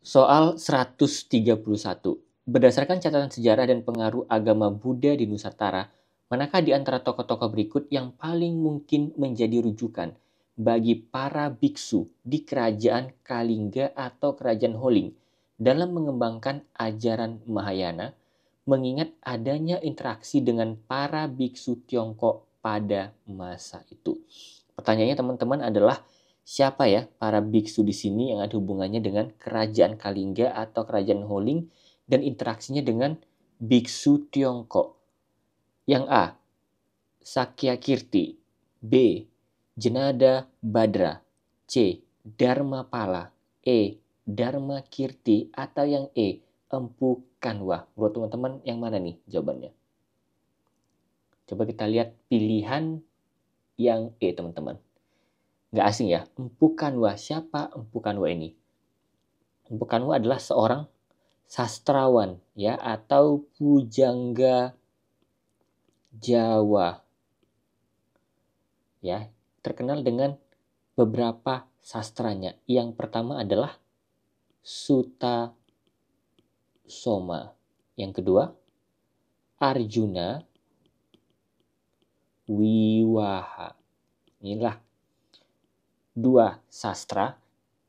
Soal 131. Berdasarkan catatan sejarah dan pengaruh agama Buddha di Nusantara, manakah di antara tokoh-tokoh berikut yang paling mungkin menjadi rujukan bagi para biksu di kerajaan Kalingga atau kerajaan Holing dalam mengembangkan ajaran Mahayana, mengingat adanya interaksi dengan para biksu Tiongkok pada masa itu? Pertanyaannya teman-teman adalah siapa ya para biksu di sini yang ada hubungannya dengan kerajaan Kalingga atau kerajaan Holing dan interaksinya dengan biksu Tiongkok? Yang A. Sakyakirti. B. Jenada Badra. C. Dharmapala. E. Dharmakirti. Atau yang E. Empu Kanwa. Menurut teman-teman yang mana nih jawabannya? Coba kita lihat pilihan yang E teman-teman. Nggak asing ya, Empu Kanwa. Siapa Empu Kanwa ini? Empu Kanwa adalah seorang sastrawan ya atau pujangga Jawa ya, terkenal dengan beberapa sastranya. Yang pertama adalah Suta Soma. Yang kedua Arjuna Wiwaha. Inilah dua sastra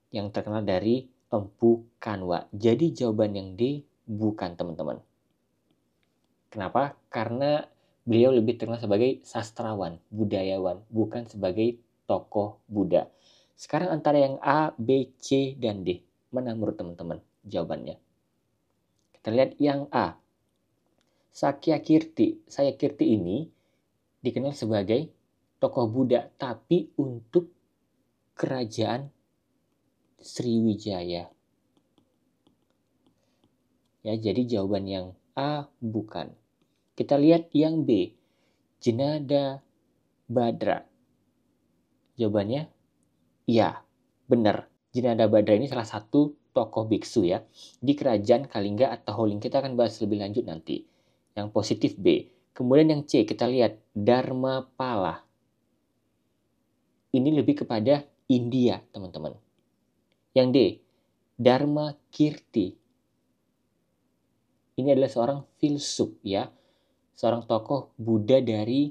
yang terkenal dari Empu Kanwa. Jadi jawaban yang D bukan teman-teman. Kenapa? Karena beliau lebih terkenal sebagai sastrawan, budayawan, bukan sebagai tokoh Buddha. Sekarang antara yang A, B, C, dan D. Mana menurut teman-teman jawabannya? Kita lihat yang A. Sakyakirti. Sakyakirti ini dikenal sebagai tokoh Buddha, tapi untuk kerajaan Sriwijaya. Ya, jadi jawaban yang A bukan. Kita lihat yang B. Jenada Badra. Jawabannya ya, benar. Jenada Badra ini salah satu tokoh biksu ya di kerajaan Kalingga atau Holing. Kita akan bahas lebih lanjut nanti. Yang positif B. Kemudian yang C, kita lihat Dharmapala. Ini lebih kepada India, teman-teman. Yang D, Dharmakirti. Ini adalah seorang filsuf ya, seorang tokoh Buddha dari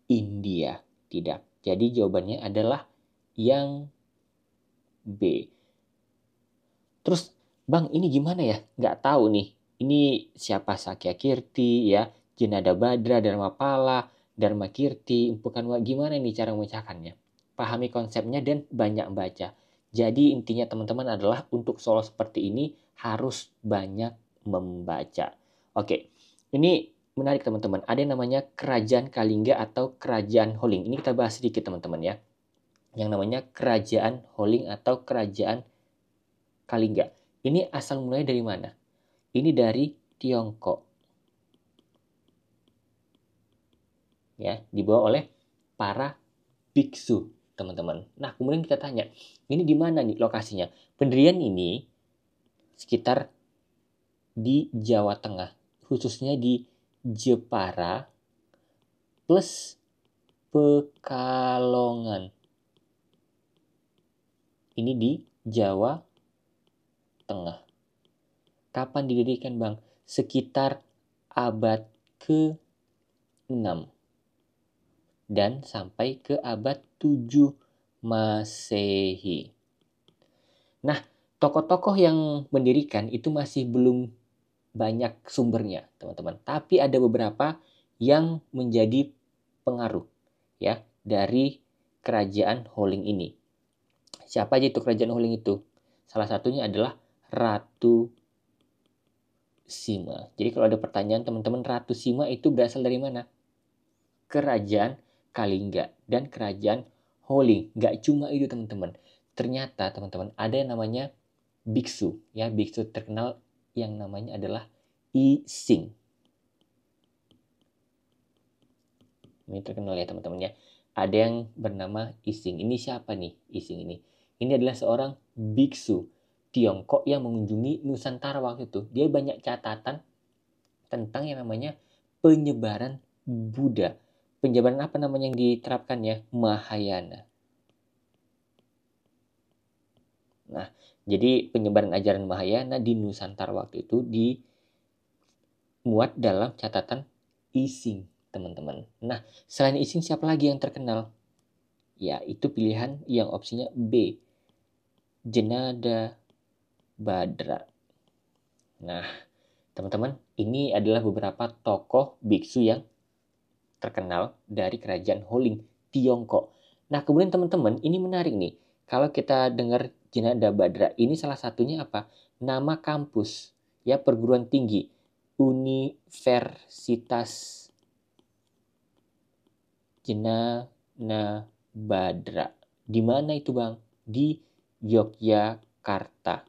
India. Tidak. Jadi jawabannya adalah yang B. Terus, Bang, ini gimana ya? Nggak tahu nih. Ini siapa Sakyakirti ya, Jenada Badra, Dharmapala, Dharmakirti, Empu Kanwa. Gimana nih cara memecahkannya? Pahami konsepnya dan banyak baca. Jadi intinya teman-teman adalah untuk soal seperti ini harus banyak membaca. Oke, ini menarik teman-teman. Ada yang namanya Kerajaan Kalingga atau Kerajaan Holing. Ini kita bahas sedikit teman-teman ya. Yang namanya Kerajaan Holing atau Kerajaan Kalingga. Ini asal mulai dari mana? Ini dari Tiongkok. Ya, dibawa oleh para biksu, teman-teman. Nah, kemudian kita tanya, ini di mana nih lokasinya? Pendirian ini sekitar di Jawa Tengah, khususnya di Jepara plus Pekalongan. Ini di Jawa Tengah. Kapan didirikan, Bang? Sekitar abad ke-6 dan sampai ke abad 7 Masehi. Nah, tokoh-tokoh yang mendirikan itu masih belum banyak sumbernya, teman-teman. Tapi ada beberapa yang menjadi pengaruh ya dari kerajaan Holing ini. Siapa aja itu kerajaan Holing itu? Salah satunya adalah Ratu Sima. Jadi kalau ada pertanyaan teman-teman, Ratu Sima itu berasal dari mana? Kerajaan Kalingga dan kerajaan Holing. Gak cuma itu teman-teman. Ternyata teman-teman ada yang namanya biksu. Ya, biksu terkenal yang namanya adalah I Sing. Ini terkenal ya teman-teman ya. Ada yang bernama I Sing. Ini siapa nih I Sing ini? Ini adalah seorang biksu Tiongkok yang mengunjungi Nusantara waktu itu. Dia banyak catatan tentang yang namanya penyebaran Buddha. Penyebaran apa namanya yang diterapkan ya? Mahayana. Nah, Jadi penyebaran ajaran Mahayana di Nusantara waktu itu dimuat dalam catatan Ising, teman-teman. Nah, selain Ising siapa lagi yang terkenal? Ya, itu pilihan yang opsinya B, Djenadha Badra. Nah, teman-teman, ini adalah beberapa tokoh biksu yang terkenal dari kerajaan Holing, Tiongkok. Nah, kemudian teman-teman, ini menarik nih. Kalau kita dengar Djenadha Badra, ini salah satunya apa? Nama kampus, ya, perguruan tinggi, Universitas Djenadha Badra. Di mana itu, Bang? Di Yogyakarta.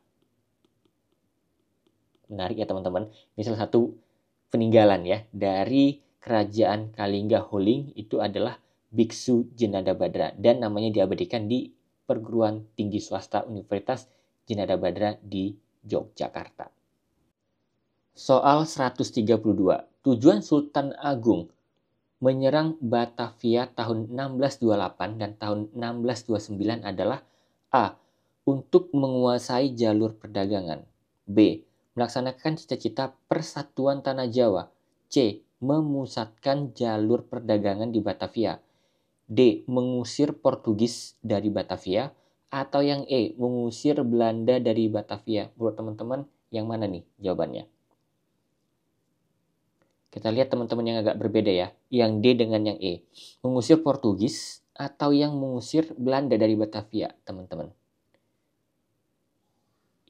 Menarik ya, teman-teman. Ini salah satu peninggalan ya dari kerajaan Kalingga Holing, itu adalah Biksu Djenadha Badra, dan namanya diabadikan di perguruan tinggi swasta Universitas Djenadha Badra di Yogyakarta. Soal 132. Tujuan Sultan Agung menyerang Batavia tahun 1628 dan tahun 1629 adalah A. Untuk menguasai jalur perdagangan. B. Melaksanakan cita-cita persatuan Tanah Jawa. C. Memusatkan jalur perdagangan di Batavia. D. Mengusir Portugis dari Batavia. Atau yang E. Mengusir Belanda dari Batavia. Menurut teman-teman, yang mana nih jawabannya? Kita lihat teman-teman yang agak berbeda ya. Yang D dengan yang E. Mengusir Portugis atau yang mengusir Belanda dari Batavia, teman-teman.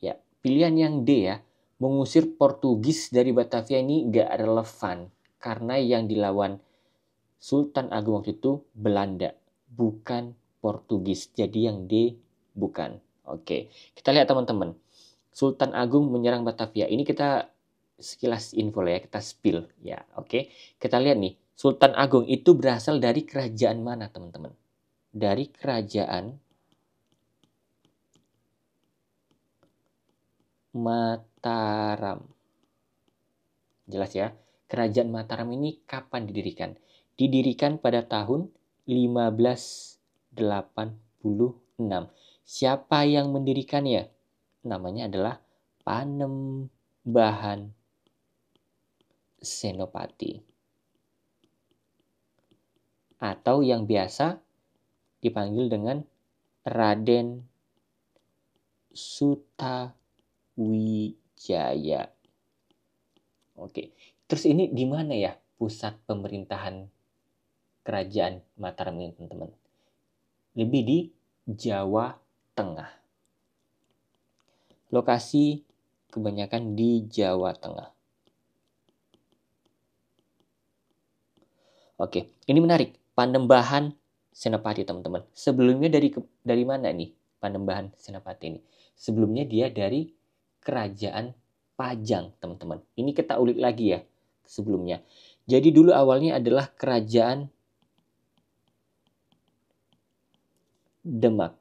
Ya, pilihan yang D ya. Mengusir Portugis dari Batavia ini gak relevan. Karena yang dilawan Sultan Agung waktu itu Belanda, bukan Portugis. Jadi yang D bukan. Oke, kita lihat teman-teman. Sultan Agung menyerang Batavia. Ini kita sekilas info ya, kita spill ya. Oke, kita lihat nih, Sultan Agung itu berasal dari kerajaan mana, teman-teman? Dari kerajaan Mataram. Jelas ya. Kerajaan Mataram ini kapan didirikan? Didirikan pada tahun 1586. Siapa yang mendirikannya? Namanya adalah Panembahan Senopati, atau yang biasa dipanggil dengan Raden Sutawijaya. Oke, terus ini di mana ya pusat pemerintahan kerajaan Mataram ini, teman-teman? Lebih di Jawa Tengah. Lokasi kebanyakan di Jawa Tengah. Oke, ini menarik. Panembahan Senopati, teman-teman. Sebelumnya dari mana nih Panembahan Senopati ini? Sebelumnya dia dari Kerajaan Pajang, teman-teman. Ini kita ulik lagi ya sebelumnya. Jadi dulu awalnya adalah Kerajaan Demak.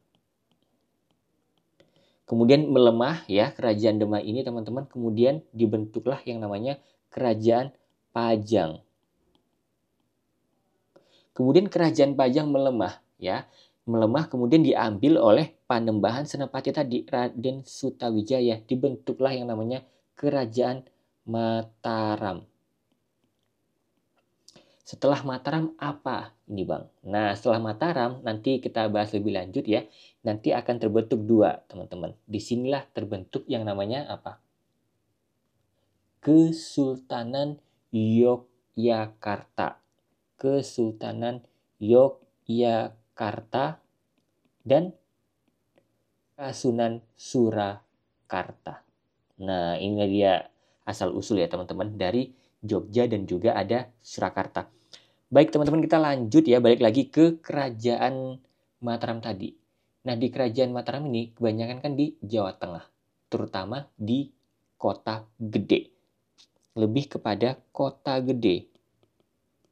Kemudian melemah ya Kerajaan Demak ini, teman-teman. Kemudian dibentuklah yang namanya Kerajaan Pajang. Kemudian Kerajaan Pajang melemah ya. Melemah kemudian diambil oleh Panembahan Senopati tadi, Raden Sutawijaya. Dibentuklah yang namanya Kerajaan Mataram. Setelah Mataram apa ini, Bang? Nah, setelah Mataram nanti kita bahas lebih lanjut ya. Nanti akan terbentuk dua, teman-teman. Disinilah terbentuk yang namanya apa? Kesultanan Yogyakarta. Kesultanan Yogyakarta dan Kasunan Surakarta. Nah, ini dia asal-usul ya teman-teman, dari Jogja dan juga ada Surakarta. Baik teman-teman, kita lanjut ya, balik lagi ke kerajaan Mataram tadi. Nah, di kerajaan Mataram ini kebanyakan kan di Jawa Tengah, terutama di Kota Gede. Lebih kepada Kota Gede.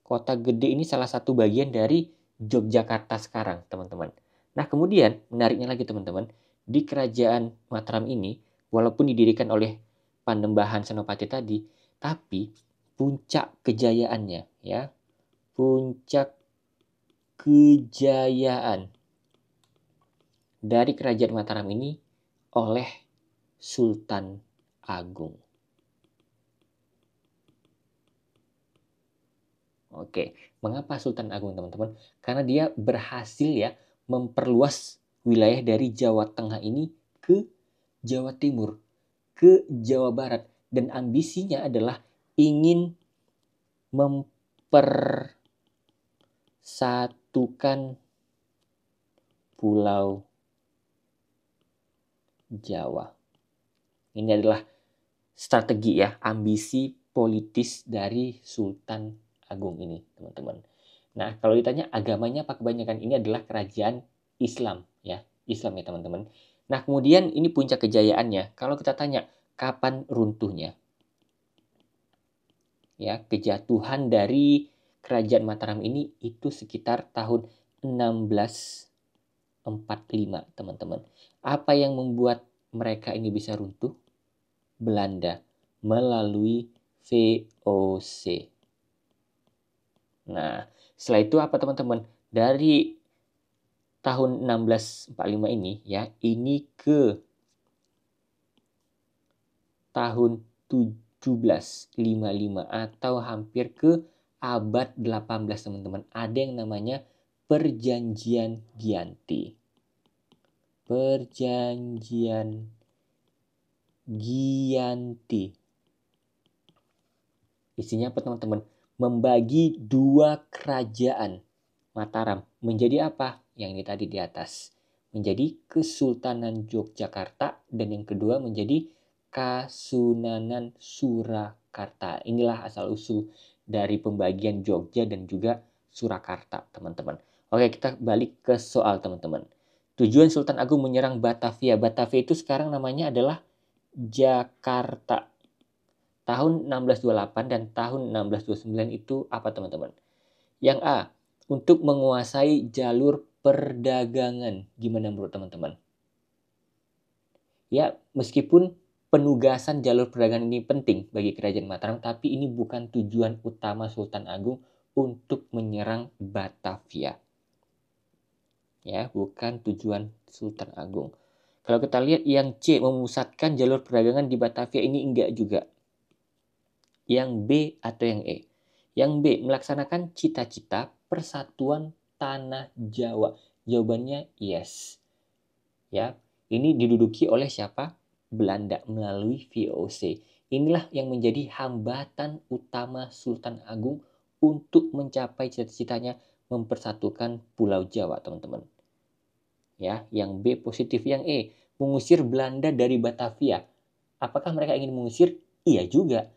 Kota Gede ini salah satu bagian dari Yogyakarta sekarang, teman-teman. Nah, kemudian menariknya lagi, teman-teman, di kerajaan Mataram ini, walaupun didirikan oleh Panembahan Senopati tadi, tapi puncak kejayaannya, ya, puncak kejayaan dari kerajaan Mataram ini oleh Sultan Agung. Oke, mengapa Sultan Agung teman-teman? Karena dia berhasil ya memperluas wilayah dari Jawa Tengah ini ke Jawa Timur, ke Jawa Barat. Dan ambisinya adalah ingin mempersatukan Pulau Jawa. Ini adalah strategi ya, ambisi politis dari Sultan Agung ini, teman-teman. Nah, kalau ditanya agamanya apa kebanyakan, ini adalah kerajaan Islam ya, Islam ya teman-teman. Nah, kemudian ini puncak kejayaannya. Kalau kita tanya kapan runtuhnya? Ya, kejatuhan dari kerajaan Mataram ini itu sekitar tahun 1645, teman-teman. Apa yang membuat mereka ini bisa runtuh? Belanda melalui VOC. Nah, setelah itu apa teman-teman? Dari tahun 1645 ini ya, ini ke tahun 1755 atau hampir ke abad 18 teman-teman. Ada yang namanya Perjanjian Giyanti. Perjanjian Giyanti. Isinya apa teman-teman? Membagi dua kerajaan Mataram menjadi apa? Yang ini tadi di atas. Menjadi Kesultanan Yogyakarta dan yang kedua menjadi Kasunanan Surakarta. Inilah asal-usul dari pembagian Jogja dan juga Surakarta, teman-teman. Oke, kita balik ke soal, teman-teman. Tujuan Sultan Agung menyerang Batavia. Batavia itu sekarang namanya adalah Jakarta. Tahun 1628 dan tahun 1629 itu apa teman-teman? Yang A, untuk menguasai jalur perdagangan. Gimana menurut teman-teman? Ya, meskipun penugasan jalur perdagangan ini penting bagi kerajaan Mataram, tapi ini bukan tujuan utama Sultan Agung untuk menyerang Batavia. Ya, bukan tujuan Sultan Agung. Kalau kita lihat yang C, memusatkan jalur perdagangan di Batavia, ini enggak juga. Yang B atau yang E? Yang B, melaksanakan cita-cita persatuan tanah Jawa. Jawabannya yes. Ya, ini diduduki oleh siapa? Belanda melalui VOC. Inilah yang menjadi hambatan utama Sultan Agung untuk mencapai cita-citanya mempersatukan Pulau Jawa, teman-teman. Ya, yang B positif. Yang E, mengusir Belanda dari Batavia. Apakah mereka ingin mengusir? Iya juga.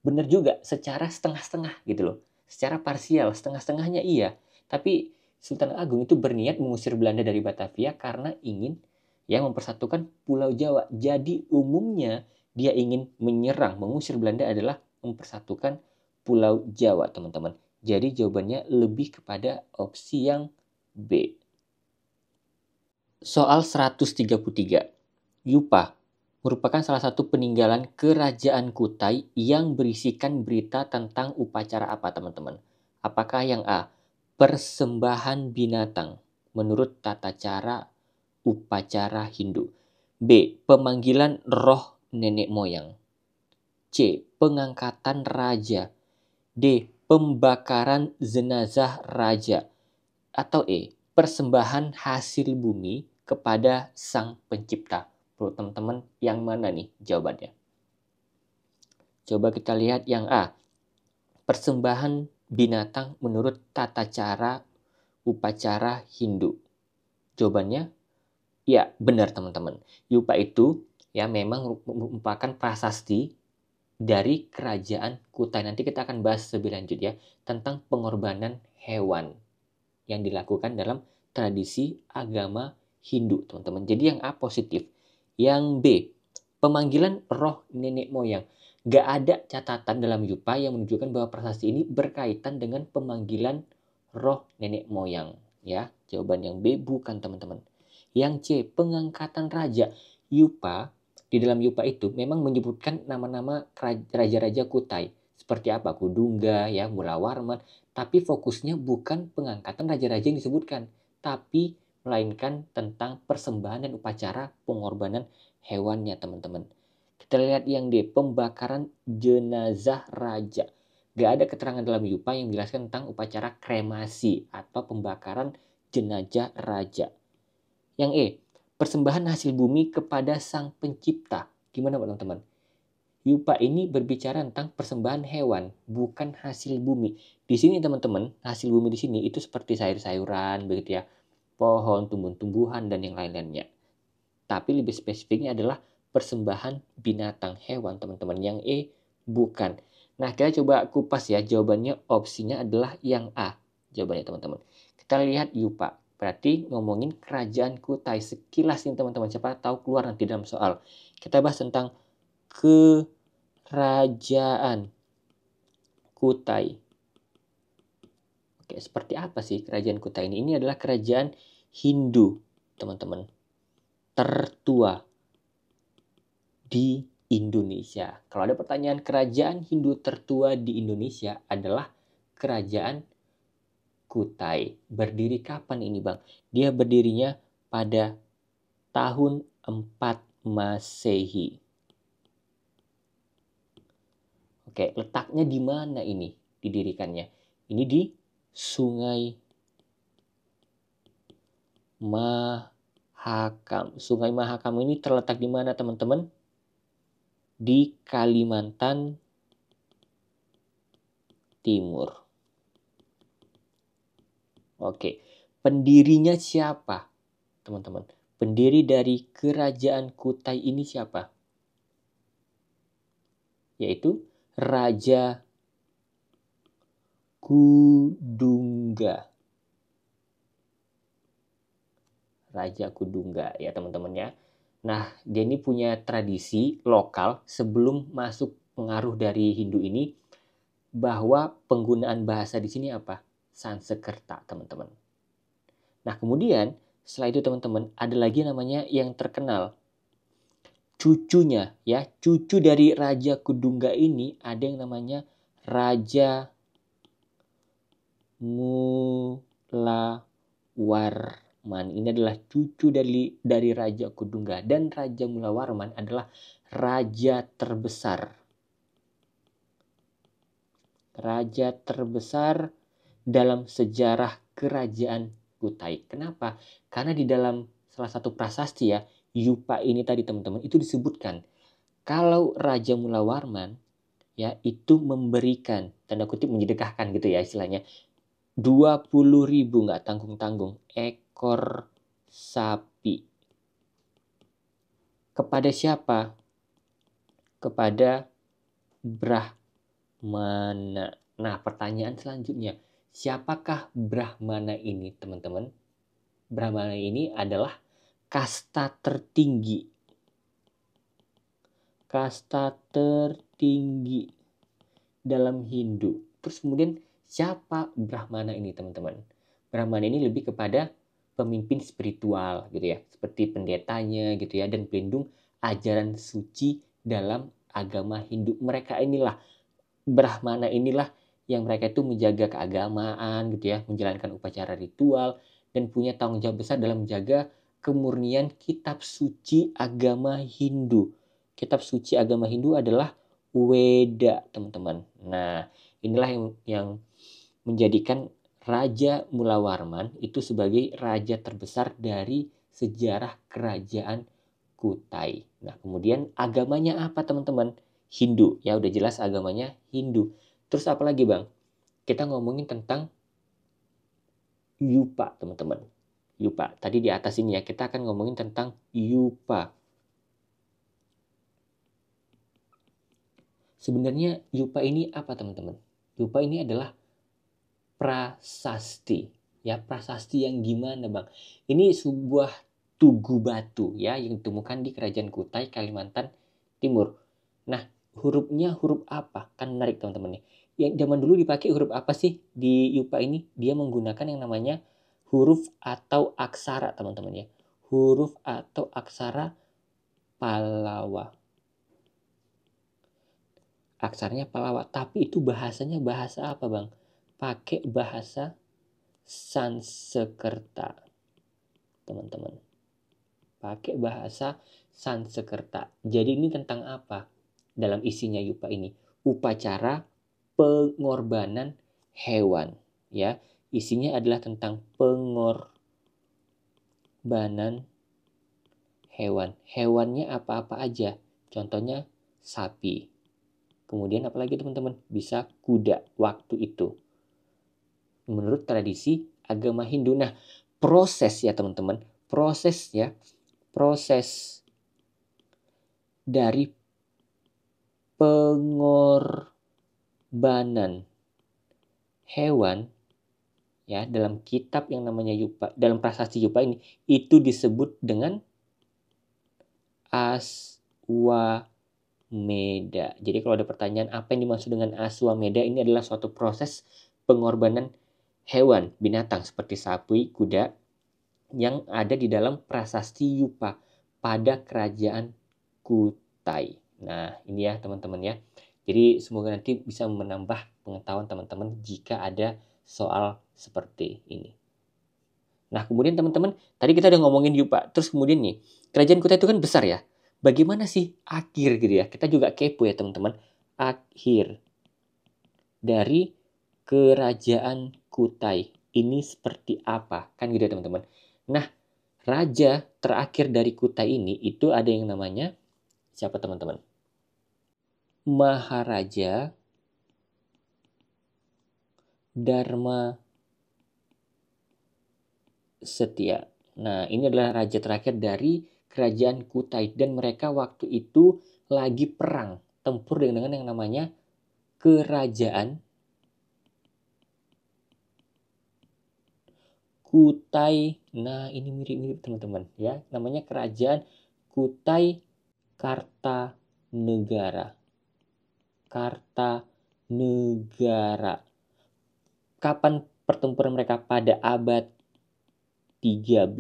Benar juga, secara setengah-setengah gitu loh. Secara parsial, setengah-setengahnya iya. Tapi Sultan Agung itu berniat mengusir Belanda dari Batavia karena ingin yang mempersatukan Pulau Jawa. Jadi umumnya dia ingin menyerang, mengusir Belanda adalah mempersatukan Pulau Jawa, teman-teman. Jadi jawabannya lebih kepada opsi yang B. Soal 133. Yupa merupakan salah satu peninggalan kerajaan Kutai yang berisikan berita tentang upacara apa, teman-teman? Apakah yang A, persembahan binatang menurut tata cara upacara Hindu? B, pemanggilan roh nenek moyang? C, pengangkatan raja? D, pembakaran jenazah raja? Atau E, persembahan hasil bumi kepada sang pencipta? Menurut teman-teman yang mana nih jawabannya? Coba kita lihat yang A, persembahan binatang menurut tata cara upacara Hindu. Jawabannya ya benar teman-teman. Yupa itu ya memang merupakan prasasti dari kerajaan Kutai. Nanti kita akan bahas lebih lanjut ya tentang pengorbanan hewan yang dilakukan dalam tradisi agama Hindu, teman-teman. Jadi yang A positif. Yang B, pemanggilan roh nenek moyang. Gak ada catatan dalam Yupa yang menunjukkan bahwa prasasti ini berkaitan dengan pemanggilan roh nenek moyang. Ya, jawaban yang B bukan, teman-teman. Yang C, pengangkatan raja. Yupa, di dalam Yupa itu memang menyebutkan nama-nama raja-raja Kutai. Seperti apa? Kudungga, ya, Mulawarman. Tapi fokusnya bukan pengangkatan raja-raja yang disebutkan, tapi melainkan tentang persembahan dan upacara pengorbanan hewannya teman-teman. Kita lihat yang D, pembakaran jenazah raja. Gak ada keterangan dalam Yupa yang menjelaskan tentang upacara kremasi atau pembakaran jenazah raja. Yang E, persembahan hasil bumi kepada sang pencipta. Gimana teman-teman? Yupa ini berbicara tentang persembahan hewan, bukan hasil bumi. Di sini teman-teman, hasil bumi di sini itu seperti sayur-sayuran, begitu ya, pohon, tumbuh-tumbuhan dan yang lain-lainnya. Tapi lebih spesifiknya adalah persembahan binatang hewan teman-teman. Yang E bukan. Nah, kita coba kupas ya. Jawabannya opsinya adalah yang A. Jawabannya teman-teman. Kita lihat Yupa. Berarti ngomongin kerajaan Kutai. Sekilas nih teman-teman. Siapa tahu keluar nanti dalam soal. Kita bahas tentang kerajaan Kutai. Oke, seperti apa sih kerajaan Kutai ini? Ini adalah kerajaan Hindu, teman-teman. Tertua di Indonesia. Kalau ada pertanyaan kerajaan Hindu tertua di Indonesia adalah kerajaan Kutai. Berdiri kapan ini Bang? Dia berdirinya pada tahun 4 Masehi. Oke, letaknya di mana ini didirikannya? Ini di Sungai Mahakam. Sungai Mahakam ini terletak di mana teman-teman? Di Kalimantan Timur. Oke, pendirinya siapa, teman-teman? Pendiri dari kerajaan Kutai ini siapa? Yaitu Raja Kudungga. Raja Kudungga ya teman-teman ya. Nah, dia ini punya tradisi lokal sebelum masuk pengaruh dari Hindu ini, bahwa penggunaan bahasa di sini apa? Sanskerta, teman-teman. Nah, kemudian setelah itu teman-teman, ada lagi namanya yang terkenal. Cucunya ya, cucu dari Raja Kudungga ini ada yang namanya Raja Mulawarman. Ini adalah cucu dari Raja Kudungga, dan Raja Mulawarman adalah raja terbesar. Raja terbesar dalam sejarah kerajaan Kutai. Kenapa? Karena di dalam salah satu prasasti ya, Yupa ini tadi teman-teman, itu disebutkan kalau Raja Mulawarman ya itu memberikan, tanda kutip menyedekahkan gitu ya istilahnya, 20.000 nggak tanggung-tanggung ekor sapi. Kepada siapa? Kepada Brahmana. Nah, pertanyaan selanjutnya, siapakah Brahmana ini, teman-teman? Brahmana ini adalah kasta tertinggi. Kasta tertinggi dalam Hindu. Terus kemudian siapa Brahmana ini, teman-teman? Brahmana ini lebih kepada pemimpin spiritual gitu ya, seperti pendetanya gitu ya, dan pelindung ajaran suci dalam agama Hindu. Mereka inilah, Brahmana inilah yang mereka itu menjaga keagamaan gitu ya, menjalankan upacara ritual, dan punya tanggung jawab besar dalam menjaga kemurnian kitab suci agama Hindu. Kitab suci agama Hindu adalah Weda, teman-teman. Nah, inilah yang menjadikan Raja Mulawarman itu sebagai raja terbesar dari sejarah kerajaan Kutai. Nah, kemudian agamanya apa, teman-teman? Hindu. Ya, udah jelas agamanya Hindu. Terus apa lagi, Bang? Kita ngomongin tentang Yupa, teman-teman. Yupa. Tadi di atas ini ya, kita akan ngomongin tentang Yupa. Sebenarnya Yupa ini apa, teman-teman? Yupa ini adalah prasasti. Ya, prasasti yang gimana, Bang? Ini sebuah tugu batu ya yang ditemukan di Kerajaan Kutai, Kalimantan Timur. Nah, hurufnya huruf apa? Kan menarik, teman-teman nih. Yang zaman dulu dipakai huruf apa sih di Yupa ini? Dia menggunakan yang namanya huruf atau aksara, teman-teman ya. Huruf atau aksara Palawa. Aksaranya Palawa, tapi itu bahasanya bahasa apa, Bang? Pakai bahasa Sanskerta, teman-teman. pakai bahasa Sanskerta. Jadi ini tentang apa? Dalam isinya Yupa ini, upacara pengorbanan hewan, ya. Isinya adalah tentang pengorbanan hewan. Hewannya apa-apa aja. Contohnya sapi. Kemudian apalagi teman-teman? Bisa kuda waktu itu. Menurut tradisi agama Hindu. Nah, proses ya teman-teman. Proses dari pengorbanan hewan ya dalam kitab yang namanya Yupa, dalam prasasti Yupa ini itu disebut dengan Aswameda. Jadi kalau ada pertanyaan apa yang dimaksud dengan Aswameda, ini adalah suatu proses pengorbanan hewan, binatang seperti sapi, kuda yang ada di dalam prasasti Yupa pada kerajaan Kutai. Nah, ini ya teman-teman ya. Jadi semoga nanti bisa menambah pengetahuan teman-teman jika ada soal seperti ini. Nah, kemudian teman-teman, tadi kita udah ngomongin Yupa. Terus kemudian nih, kerajaan Kutai itu kan besar ya. Bagaimana sih akhir gitu ya? Kita juga kepo ya teman-teman. Akhir dari kerajaan Kutai ini seperti apa? Kan gitu ya teman-teman. Nah, raja terakhir dari Kutai ini itu ada yang namanya siapa teman-teman? Maharaja Dharma Setia. Nah, ini adalah raja terakhir dari kerajaan Kutai dan mereka waktu itu lagi perang, tempur dengan yang namanya kerajaan Kutai. Nah, ini mirip-mirip teman-teman ya. Namanya kerajaan Kutai Kartanegara. Kartanegara. Kapan pertempuran mereka? Pada abad 13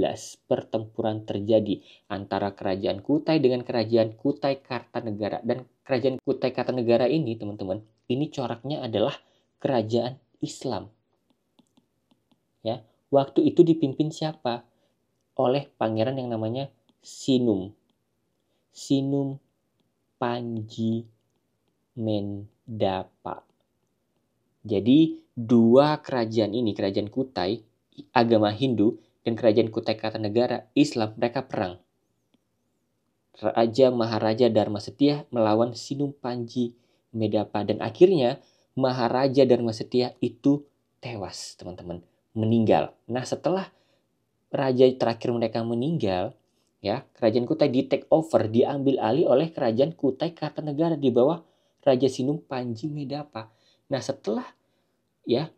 pertempuran terjadi antara kerajaan Kutai dengan kerajaan Kutai Kartanegara. Dan kerajaan Kutai Kartanegara ini teman-teman, ini coraknya adalah kerajaan Islam. Ya, waktu itu dipimpin siapa? Oleh pangeran yang namanya Sinum Panji Mendapa. Jadi dua kerajaan ini, kerajaan Kutai agama Hindu dan kerajaan Kutai Kartanegara Islam, mereka perang. Raja Maharaja Dharma Setia melawan Sinum Panji Medapa dan akhirnya Maharaja Dharma Setia itu tewas, teman-teman, meninggal. Nah, setelah raja terakhir mereka meninggal, ya, kerajaan Kutai di take over, diambil alih oleh kerajaan Kutai Kartanegara di bawah Raja Sinum Panji Medapa. Nah, setelah ya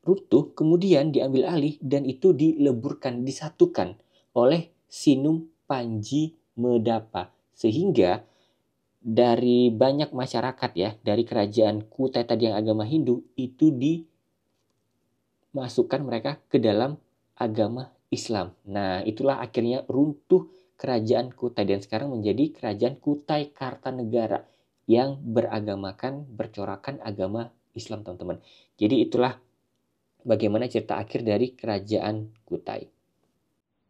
runtuh, kemudian diambil alih dan itu dileburkan, disatukan oleh Sinum Panji Medapa, sehingga dari banyak masyarakat ya dari kerajaan Kutai tadi yang agama Hindu itu dimasukkan mereka ke dalam agama Islam. Nah, itulah akhirnya runtuh kerajaan Kutai dan sekarang menjadi kerajaan Kutai Kartanegara yang beragamakan, bercorakan agama Islam, teman-teman. Jadi itulah bagaimana cerita akhir dari kerajaan Kutai.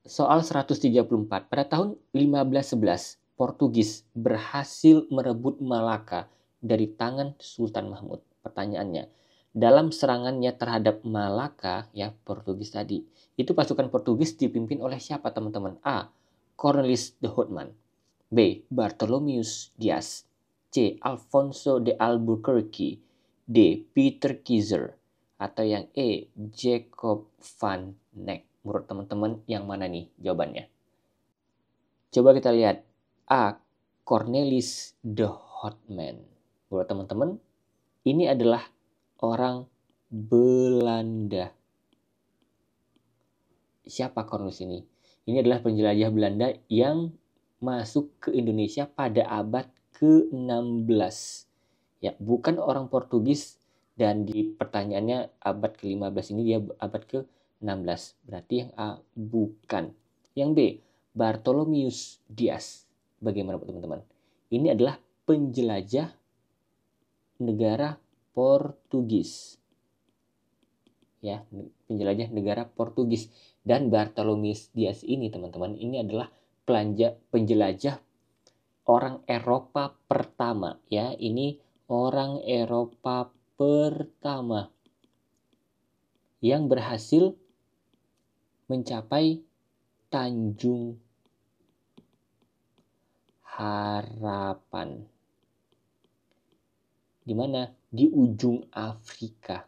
Soal 134. Pada tahun 1511, Portugis berhasil merebut Malaka dari tangan Sultan Mahmud. Pertanyaannya, dalam serangannya terhadap Malaka, ya Portugis tadi, itu pasukan Portugis dipimpin oleh siapa teman-teman? A. Cornelis de Houtman. B. Bartholomeus Dias. C. Alfonso de Albuquerque. D. Peter Keyser. Atau yang E. Jacob van Neck. Menurut teman-teman yang mana nih jawabannya? Coba kita lihat. A. Cornelis de Houtman. Menurut teman-teman, ini adalah orang Belanda. Siapa Cornelis ini? Ini adalah penjelajah Belanda yang masuk ke Indonesia pada abad ke-16. Ya, bukan orang Portugis, dan di pertanyaannya abad ke-15 ini dia abad ke-16. Berarti yang A bukan. Yang B, Bartholomeus Dias. Bagaimana teman-teman? Ini adalah penjelajah negara Portugis. Ya, penjelajah negara Portugis. Dan Bartholomeus Dias ini teman-teman, ini adalah penjelajah orang Eropa pertama ya. Ini orang Eropa pertama yang berhasil mencapai Tanjung Harapan. Di mana? Di ujung Afrika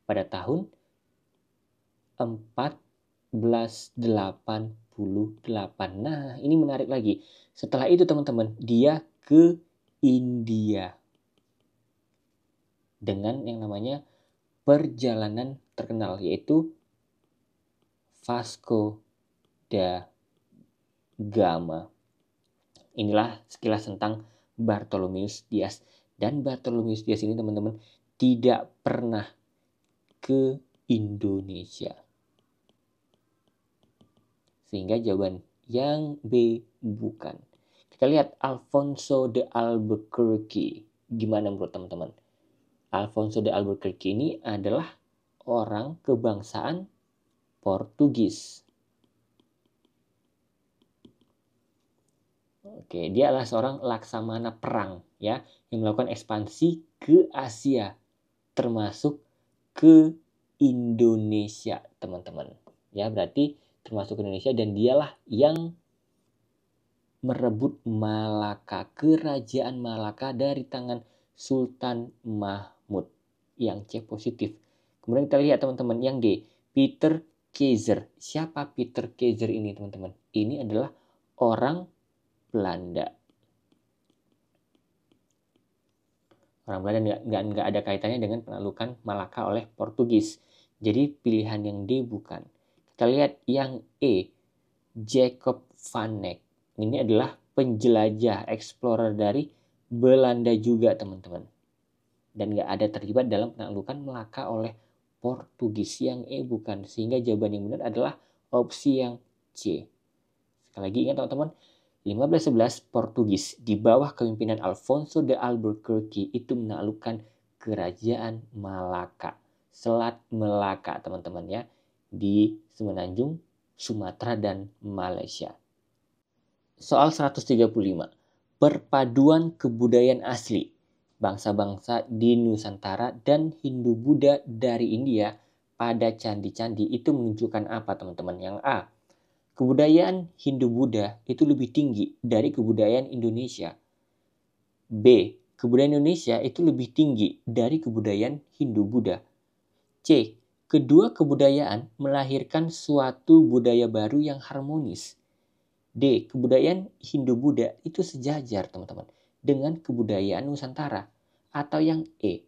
pada tahun 1488. Nah, ini menarik lagi. Setelah itu teman-teman, dia ke India dengan yang namanya perjalanan terkenal, yaitu Vasco da Gama. Inilah sekilas tentang Bartholomeus Dias. Dan Bartholomeus Dias ini teman-teman tidak pernah ke Indonesia. Sehingga jawaban yang B bukan. Kita lihat Alfonso de Albuquerque. Gimana menurut teman-teman? Alfonso de Albuquerque ini adalah orang kebangsaan Portugis. Oke, dia adalah seorang laksamana perang ya, yang melakukan ekspansi ke Asia, termasuk ke Indonesia, teman-teman. Ya, berarti termasuk Indonesia, dan dialah yang merebut Malaka, kerajaan Malaka dari tangan Sultan Mahmud. Yang C positif. Kemudian kita lihat teman-teman yang D, Peter Keizer. Siapa Peter Keizer ini teman-teman? Ini adalah orang Belanda. Orang Belanda nggak ada kaitannya dengan penaklukan Malaka oleh Portugis. Jadi pilihan yang D bukan. Kita lihat yang E, Jacob van Eyck. Ini adalah penjelajah, explorer dari Belanda juga teman-teman. Dan nggak ada terlibat dalam penaklukan Melaka oleh Portugis. Yang E bukan. Sehingga jawaban yang benar adalah opsi yang C. Sekali lagi ingat teman-teman, 1511 Portugis di bawah kepemimpinan Alfonso de Albuquerque itu menaklukkan kerajaan Malaka, Selat Melaka teman-teman ya, di Semenanjung, Sumatera dan Malaysia. Soal 135. Perpaduan kebudayaan asli bangsa-bangsa di Nusantara dan Hindu-Buddha dari India pada candi-candi itu menunjukkan apa teman-teman? Yang A, kebudayaan Hindu-Buddha itu lebih tinggi dari kebudayaan Indonesia. B, kebudayaan Indonesia itu lebih tinggi dari kebudayaan Hindu-Buddha. C, kedua kebudayaan melahirkan suatu budaya baru yang harmonis. D, kebudayaan Hindu-Buddha itu sejajar teman-teman dengan kebudayaan Nusantara. Atau yang E,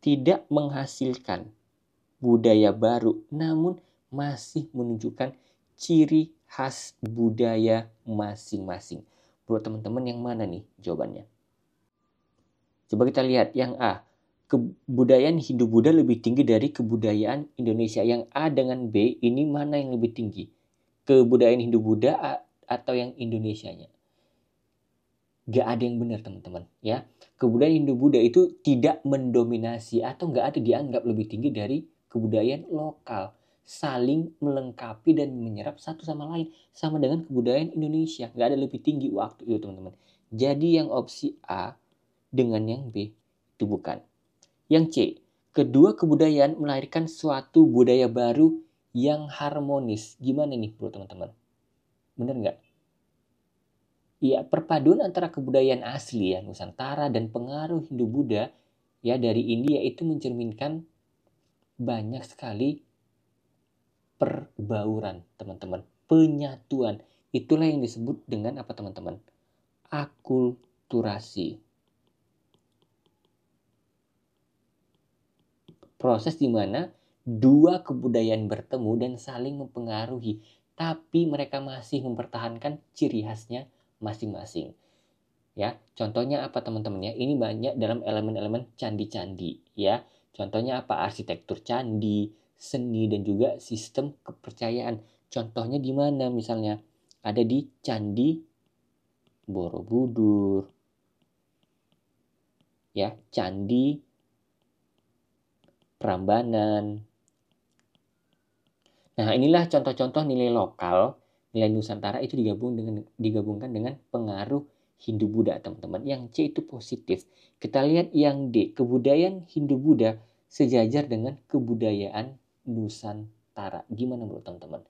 tidak menghasilkan budaya baru namun masih menunjukkan ciri khas budaya masing-masing. Menurut teman-teman yang mana nih jawabannya? Coba kita lihat yang A, kebudayaan Hindu-Buddha lebih tinggi dari kebudayaan Indonesia. Yang A dengan B ini mana yang lebih tinggi? Kebudayaan Hindu-Buddha atau yang Indonesianya? Gak ada yang benar teman-teman ya. Kebudayaan Hindu-Buddha itu tidak mendominasi atau gak ada dianggap lebih tinggi dari kebudayaan lokal. Saling melengkapi dan menyerap satu sama lain. Sama dengan kebudayaan Indonesia. Gak ada lebih tinggi waktu itu teman-teman. Jadi yang opsi A dengan yang B itu bukan. Yang C, kedua kebudayaan melahirkan suatu budaya baru yang harmonis. Gimana nih bro teman-teman? Bener nggak? Ya, perpaduan antara kebudayaan asli ya Nusantara dan pengaruh Hindu-Buddha ya dari India itu mencerminkan banyak sekali perbauran teman-teman, penyatuan. Itulah yang disebut dengan apa teman-teman? Akulturasi. Proses di mana dua kebudayaan bertemu dan saling mempengaruhi, tapi mereka masih mempertahankan ciri khasnya masing-masing. Ya, contohnya apa teman-teman ya? Ini banyak dalam elemen-elemen candi-candi ya. Contohnya apa? Arsitektur candi, seni dan juga sistem kepercayaan. Contohnya di mana misalnya? Ada di Candi Borobudur. Ya, Candi Prambanan. Nah, inilah contoh-contoh nilai lokal, nilai Nusantara itu digabungkan dengan pengaruh Hindu-Buddha, teman-teman. Yang C itu positif. Kita lihat yang D, kebudayaan Hindu-Buddha sejajar dengan kebudayaan Nusantara. Gimana menurut teman-teman?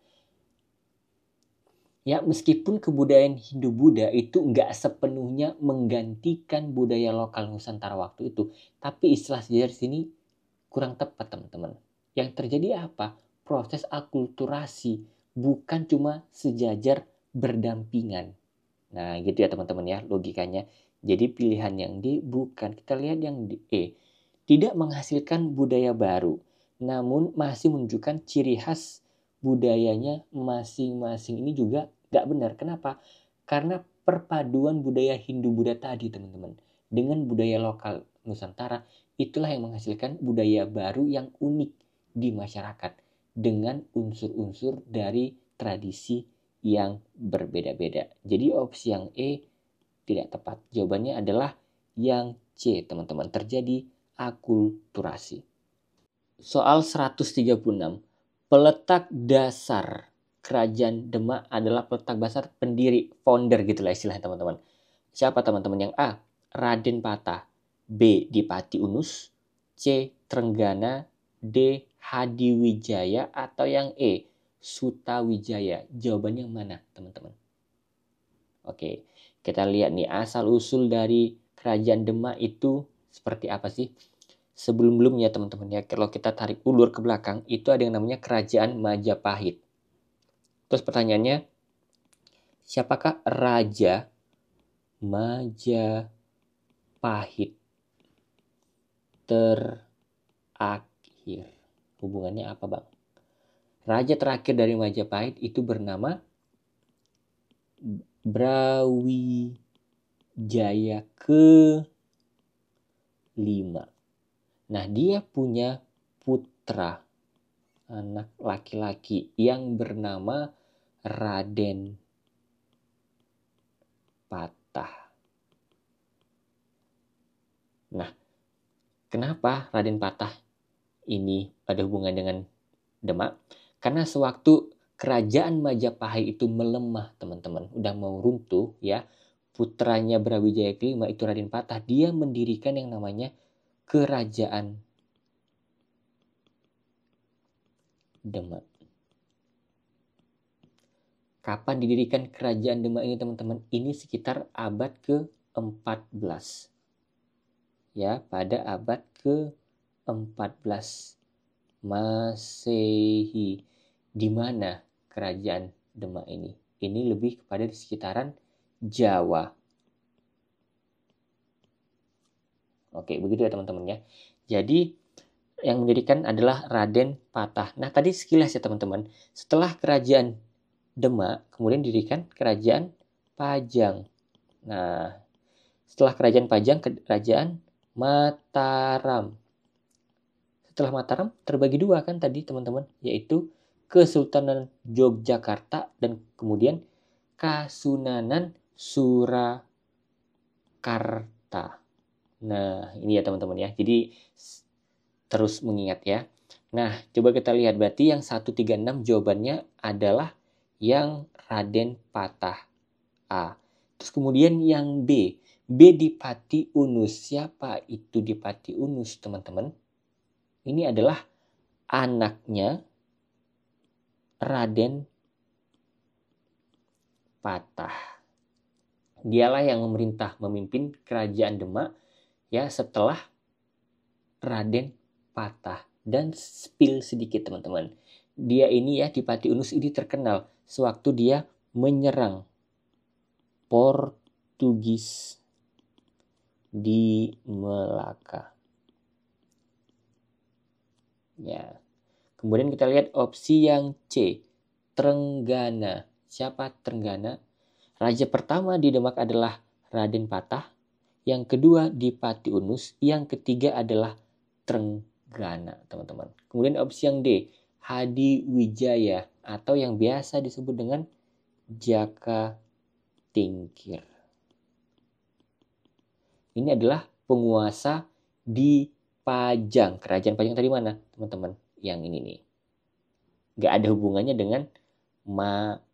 Ya, meskipun kebudayaan Hindu-Buddha itu nggak sepenuhnya menggantikan budaya lokal Nusantara waktu itu, tapi istilah sejajar sini kurang tepat, teman-teman. Yang terjadi apa? Proses akulturasi, bukan cuma sejajar berdampingan. Nah, gitu ya teman-teman ya logikanya. Jadi pilihan yang D bukan. Kita lihat yang E. Tidak menghasilkan budaya baru, namun masih menunjukkan ciri khas budayanya masing-masing. Ini juga nggak benar. Kenapa? Karena perpaduan budaya Hindu-Buddha tadi, teman-teman, dengan budaya lokal Nusantara, itulah yang menghasilkan budaya baru yang unik di masyarakat dengan unsur-unsur dari tradisi yang berbeda-beda. Jadi opsi yang E tidak tepat. Jawabannya adalah yang C, teman-teman. Terjadi akulturasi. Soal 136. Peletak dasar Kerajaan Demak adalah peletak dasar pendiri, founder gitulah istilahnya, teman-teman. Siapa, teman-teman? Yang A, Raden Patah. B, Dipati Unus. C, Trenggana. D, Hadiwijaya. Atau yang E, Sutawijaya. Jawabannya yang mana, teman-teman? Oke, kita lihat nih asal-usul dari Kerajaan Demak itu seperti apa sih? Sebelum-belumnya, teman-teman ya, kalau kita tarik ulur ke belakang, itu ada yang namanya Kerajaan Majapahit. Terus pertanyaannya, siapakah Raja Majapahit terakhir? Hubungannya apa, Bang? Raja terakhir dari Majapahit itu bernama Brawijaya ke-5. Nah, dia punya putra, anak laki-laki yang bernama Raden Patah. Nah, kenapa Raden Patah ini ada hubungan dengan Demak? Karena sewaktu kerajaan Majapahit itu melemah, teman-teman, udah mau runtuh ya, putranya Brawijaya ke-5 itu Raden Patah, dia mendirikan yang namanya Kerajaan Demak. Kapan didirikan Kerajaan Demak ini, teman-teman? Ini sekitar abad ke-14. Ya, pada abad ke-14 Masehi. Di mana Kerajaan Demak ini? Ini lebih kepada di sekitaran Jawa. Oke, begitu ya teman-teman ya. Jadi yang mendirikan adalah Raden Patah. Nah, tadi sekilas ya teman-teman. Setelah Kerajaan Demak, kemudian didirikan Kerajaan Pajang. Nah, setelah Kerajaan Pajang, Kerajaan Mataram. Setelah Mataram terbagi dua kan tadi teman-teman, yaitu Kesultanan Yogyakarta dan kemudian Kasunanan Surakarta. Nah, ini ya teman-teman ya. Jadi terus mengingat ya. Nah, coba kita lihat berarti yang 136 jawabannya adalah yang Raden Patah A. Terus kemudian yang B. B Dipati Unus. Siapa itu Dipati Unus, teman-teman? Ini adalah anaknya Raden Patah. Dialah yang memimpin Kerajaan Demak ya setelah Raden Patah. Dan spill sedikit teman-teman. Dia ini ya, Dipati Unus ini terkenal sewaktu dia menyerang Portugis di Melaka. Ya. Kemudian kita lihat opsi yang C, Trenggana. Siapa Trenggana? Raja pertama di Demak adalah Raden Patah, yang kedua Dipati Unus, yang ketiga adalah Trenggana, teman-teman. Kemudian opsi yang D, Hadiwijaya atau yang biasa disebut dengan Jaka Tingkir. Ini adalah penguasa di Pajang. Kerajaan Pajang tadi mana, teman-teman? Yang ini nih. Nggak ada hubungannya dengan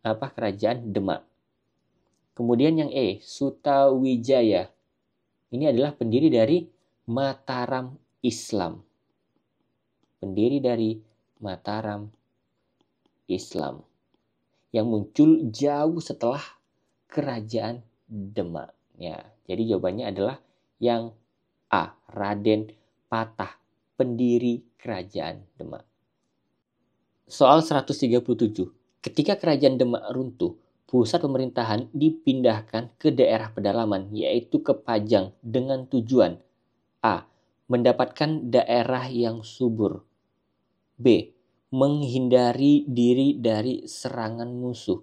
kerajaan Demak. Kemudian yang E, Sutawijaya. Ini adalah pendiri dari Mataram Islam. Pendiri dari Mataram Islam yang muncul jauh setelah kerajaan Demak. Ya, jadi jawabannya adalah yang A, Raden Patah, pendiri kerajaan Demak. Soal 137. Ketika kerajaan Demak runtuh, pusat pemerintahan dipindahkan ke daerah pedalaman, yaitu ke Pajang dengan tujuan A, mendapatkan daerah yang subur. B, menghindari diri dari serangan musuh.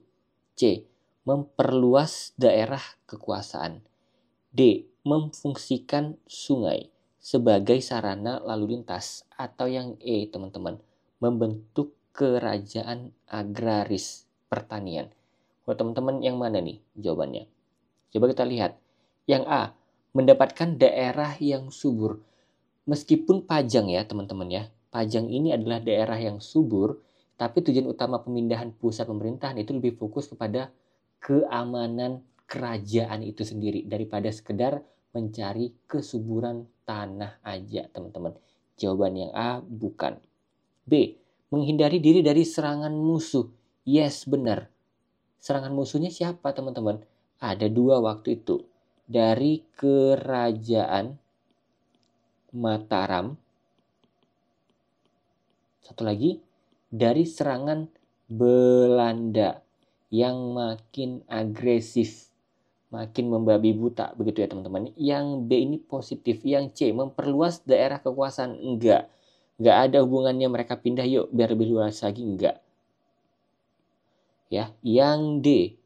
C, memperluas daerah kekuasaan. D, memfungsikan sungai sebagai sarana lalu lintas. Atau yang E, teman-teman, membentuk kerajaan agraris pertanian. Buat teman-teman yang mana nih jawabannya? Coba kita lihat. Yang A, mendapatkan daerah yang subur. Meskipun Pajang ya teman-teman ya, Pajang ini adalah daerah yang subur, tapi tujuan utama pemindahan pusat pemerintahan itu lebih fokus kepada keamanan kerajaan itu sendiri daripada sekedar mencari kesuburan tanah aja teman-teman. Jawaban yang A bukan. B, menghindari diri dari serangan musuh. Yes, benar. Serangan musuhnya siapa teman-teman? Ada dua waktu itu. Dari kerajaan Mataram. Satu lagi, dari serangan Belanda yang makin agresif, makin membabi buta, begitu ya teman-teman. Yang B ini positif, yang C memperluas daerah kekuasaan, enggak ada hubungannya mereka pindah yuk biar lebih luas lagi, enggak. Ya, yang D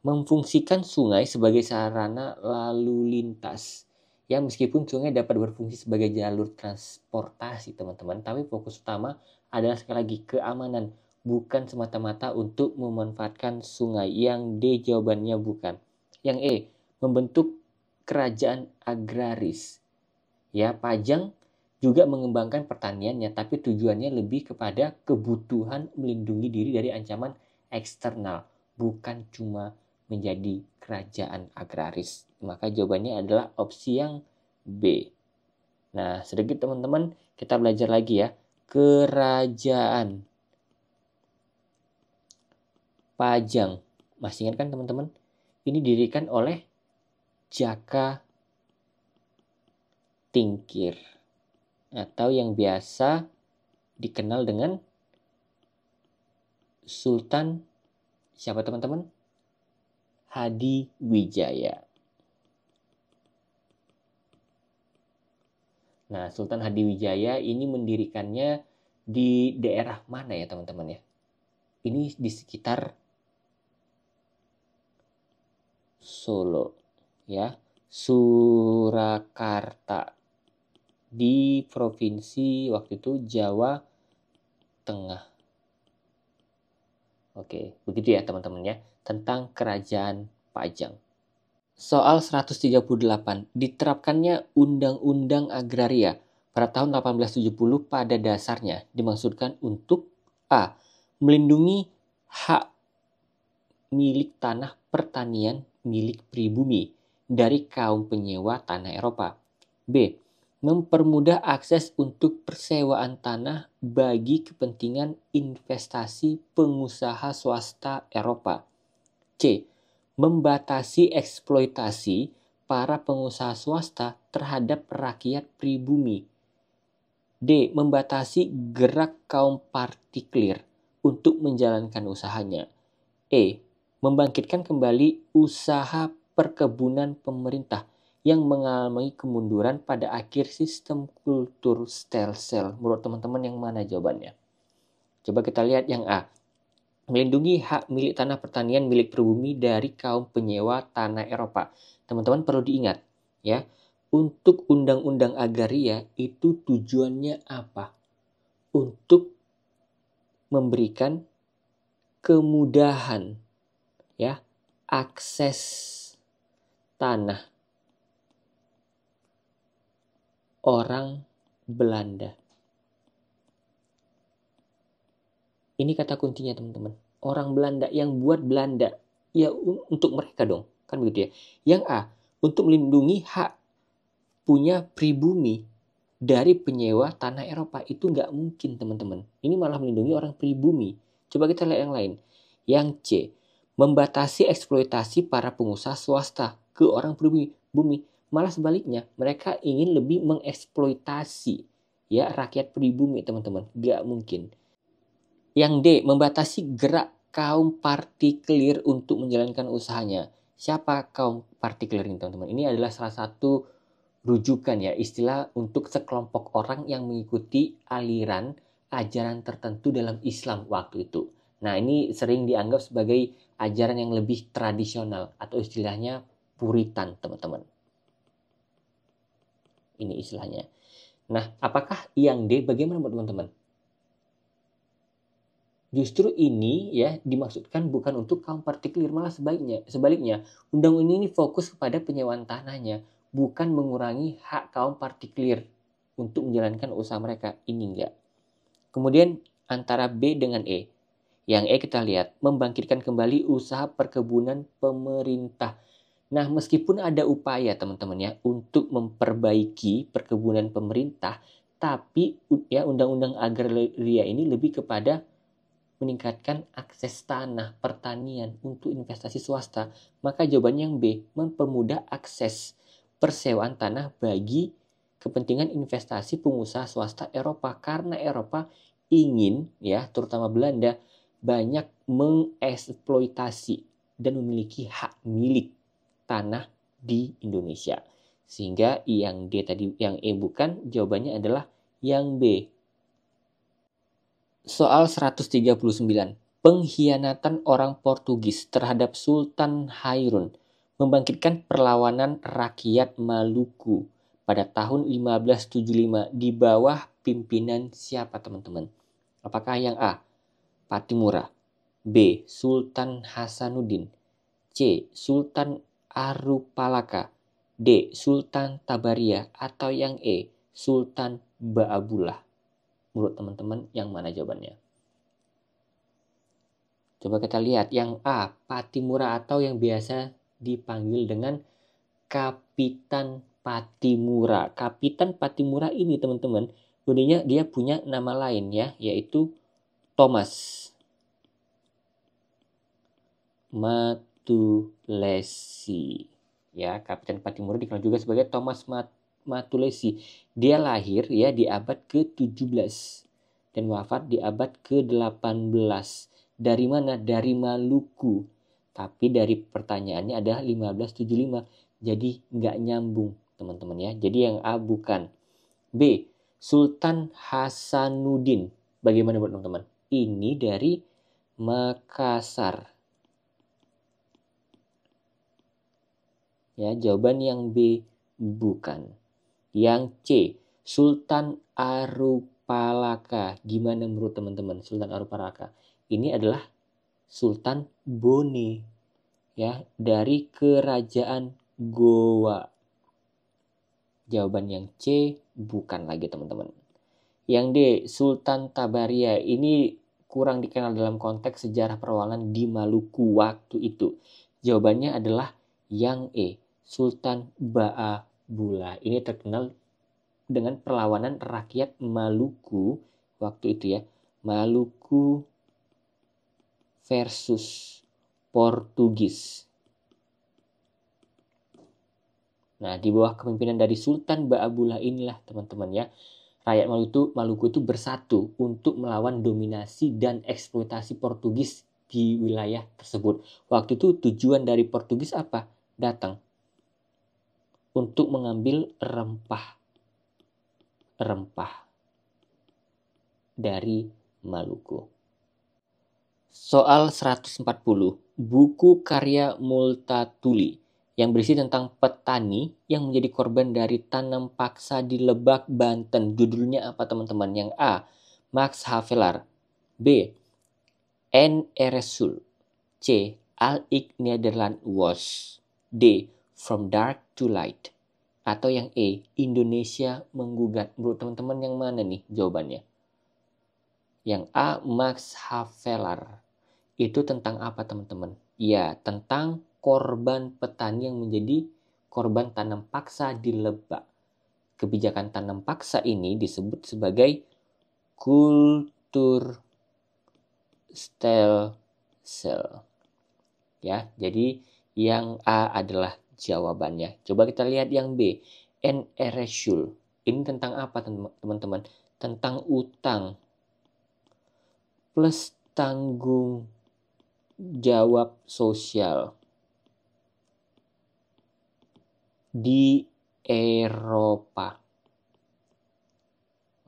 memfungsikan sungai sebagai sarana lalu lintas. Ya, meskipun sungai dapat berfungsi sebagai jalur transportasi teman-teman, tapi fokus utama adalah sekali lagi keamanan, bukan semata-mata untuk memanfaatkan sungai. Yang D jawabannya bukan. Yang E, membentuk kerajaan agraris. Ya, Pajang juga mengembangkan pertaniannya, tapi tujuannya lebih kepada kebutuhan melindungi diri dari ancaman eksternal, bukan cuma menjadi kerajaan agraris. Maka jawabannya adalah opsi yang B. Nah, sedikit teman-teman, kita belajar lagi ya. Kerajaan Pajang. Masih ingat kan teman-teman? Ini didirikan oleh Jaka Tingkir, atau yang biasa dikenal dengan Sultan siapa teman-teman? Hadiwijaya. Nah, Sultan Hadiwijaya ini mendirikannya di daerah mana ya teman-teman ya? Ini di sekitar Solo ya, Surakarta, di provinsi waktu itu Jawa Tengah. Oke, begitu ya teman-teman ya, tentang kerajaan Pajang. Soal 138, diterapkannya Undang-Undang Agraria pada tahun 1870 pada dasarnya dimaksudkan untuk A, melindungi hak milik tanah pertanian milik pribumi dari kaum penyewa tanah Eropa. B, mempermudah akses untuk persewaan tanah bagi kepentingan investasi pengusaha swasta Eropa. C, membatasi eksploitasi para pengusaha swasta terhadap rakyat pribumi. D, membatasi gerak kaum partikulir untuk menjalankan usahanya. E, membangkitkan kembali usaha perkebunan pemerintah yang mengalami kemunduran pada akhir sistem kultur stelsel. Menurut teman-teman yang mana jawabannya? Coba kita lihat yang A. Melindungi hak milik tanah pertanian milik pribumi dari kaum penyewa tanah Eropa. Teman-teman perlu diingat ya, untuk undang-undang agraria itu tujuannya apa? Untuk memberikan kemudahan ya, akses tanah orang Belanda Ini kata kuncinya teman-teman. Orang Belanda yang buat Belanda. Ya untuk mereka dong. Kan begitu ya. Yang A, untuk melindungi hak punya pribumi dari penyewa tanah Eropa. Itu nggak mungkin teman-teman. Ini malah melindungi orang pribumi. Coba kita lihat yang lain. Yang C, membatasi eksploitasi para pengusaha swasta ke orang pribumi. Malah sebaliknya, mereka ingin lebih mengeksploitasi ya rakyat pribumi teman-teman. Nggak mungkin. Yang D, membatasi gerak kaum partikelir untuk menjalankan usahanya. Siapa kaum partikelir ini teman-teman? Ini adalah salah satu rujukan ya, istilah untuk sekelompok orang yang mengikuti aliran ajaran tertentu dalam Islam waktu itu. Nah, ini sering dianggap sebagai ajaran yang lebih tradisional atau istilahnya Puritan, teman-teman. Ini istilahnya. Nah, apakah yang D? Bagaimana teman-teman? Justru ini ya dimaksudkan bukan untuk kaum partikelir, malah sebaliknya undang-undang ini fokus kepada penyewaan tanahnya, bukan mengurangi hak kaum partikelir untuk menjalankan usaha mereka. Ini enggak. Kemudian antara B dengan E. Yang E kita lihat membangkitkan kembali usaha perkebunan pemerintah. Nah, meskipun ada upaya teman-teman ya untuk memperbaiki perkebunan pemerintah, tapi ya undang-undang agraria ini lebih kepada meningkatkan akses tanah pertanian untuk investasi swasta, maka jawabannya yang B, mempermudah akses persewaan tanah bagi kepentingan investasi pengusaha swasta Eropa, karena Eropa ingin ya terutama Belanda banyak mengeksploitasi dan memiliki hak milik tanah di Indonesia. Sehingga yang D tadi, yang E bukan, jawabannya adalah yang B. Soal 139. Pengkhianatan orang Portugis terhadap Sultan Hairun membangkitkan perlawanan rakyat Maluku pada tahun 1575 di bawah pimpinan siapa teman-teman? Apakah yang A, Patimura, B, Sultan Hasanuddin, C, Sultan Arupalaka, D, Sultan Tabaria, atau yang E, Sultan Baabullah? Menurut teman-teman yang mana jawabannya? Coba kita lihat yang A, Patimura atau yang biasa dipanggil dengan Kapitan Patimura. Kapitan Patimura ini teman-teman, uniknya dia punya nama lain ya, yaitu Thomas Matulesi. Ya, Kapitan Patimura dikenal juga sebagai Thomas Matulesi. Dia lahir ya di abad ke-17 dan wafat di abad ke-18. Dari mana? Dari Maluku. Tapi dari pertanyaannya adalah 1575. Jadi nggak nyambung teman-teman ya. Jadi yang A bukan. B, Sultan Hasanuddin. Bagaimana buat teman-teman? Ini dari Makassar. Ya, jawaban yang B bukan. Yang C, Sultan Arupalaka. Gimana menurut teman-teman Sultan Arupalaka? Ini adalah Sultan Bone ya dari kerajaan Goa. Jawaban yang C bukan lagi teman-teman. Yang D, Sultan Tabaria. Ini kurang dikenal dalam konteks sejarah perlawanan di Maluku waktu itu. Jawabannya adalah yang E, Sultan Baabullah. Ini terkenal dengan perlawanan rakyat Maluku waktu itu ya. Maluku versus Portugis. Nah, di bawah kepemimpinan dari Sultan Baabullah inilah teman-teman ya, rakyat Maluku itu bersatu untuk melawan dominasi dan eksploitasi Portugis di wilayah tersebut. Waktu itu tujuan dari Portugis apa? Datang untuk mengambil rempah dari Maluku. Soal 140, buku karya Multatuli yang berisi tentang petani yang menjadi korban dari tanam paksa di Lebak, Banten. Judulnya apa teman-teman? Yang A, Max Havelaar, B, N. Eresul, C, Al-Ik Nederland Was, D, From Dark to Light, atau yang E, Indonesia Menggugat. Menurut teman-teman yang mana nih jawabannya? Yang A, Max Havelaar. Itu tentang apa teman-teman? Ya, tentang korban petani yang menjadi korban tanam paksa di Lebak. Kebijakan tanam paksa ini disebut sebagai kultur stem cell. Ya, jadi yang A adalah jawabannya. Coba kita lihat yang B, NRSul. Ini tentang apa teman-teman? Tentang utang plus tanggung jawab sosial di Eropa.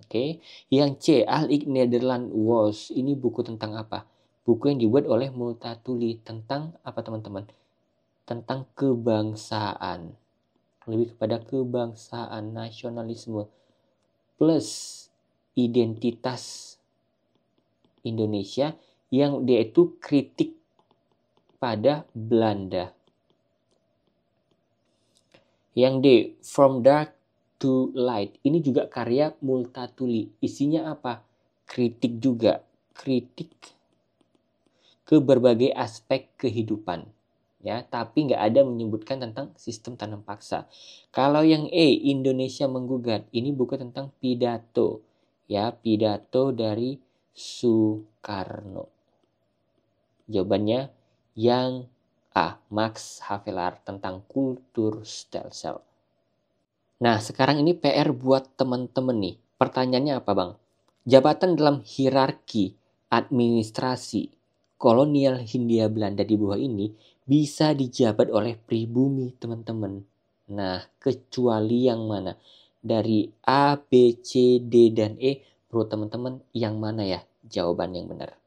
Oke, yang C, Al-Ik Nederland Was. Ini buku tentang apa? Buku yang dibuat oleh Multatuli tentang apa teman-teman? Tentang kebangsaan. Lebih kepada kebangsaan, nasionalisme plus identitas Indonesia yang dia itu kritik pada Belanda. Yang D, From Dark to Light. Ini juga karya Multatuli. Isinya apa? Kritik juga. Kritik ke berbagai aspek kehidupan. Ya, tapi nggak ada menyebutkan tentang sistem tanam paksa. Kalau yang E, Indonesia Menggugat. Ini buku tentang pidato. Ya, pidato dari Soekarno. Jawabannya yang A, Max Havelaar tentang kultur stem cell. Nah, sekarang ini PR buat teman-teman nih. Pertanyaannya apa, Bang? Jabatan dalam hierarki administrasi kolonial Hindia Belanda di bawah ini bisa dijabat oleh pribumi, teman-teman. Nah, kecuali yang mana? Dari A, B, C, D, dan E, menurut teman-teman yang mana ya jawaban yang benar?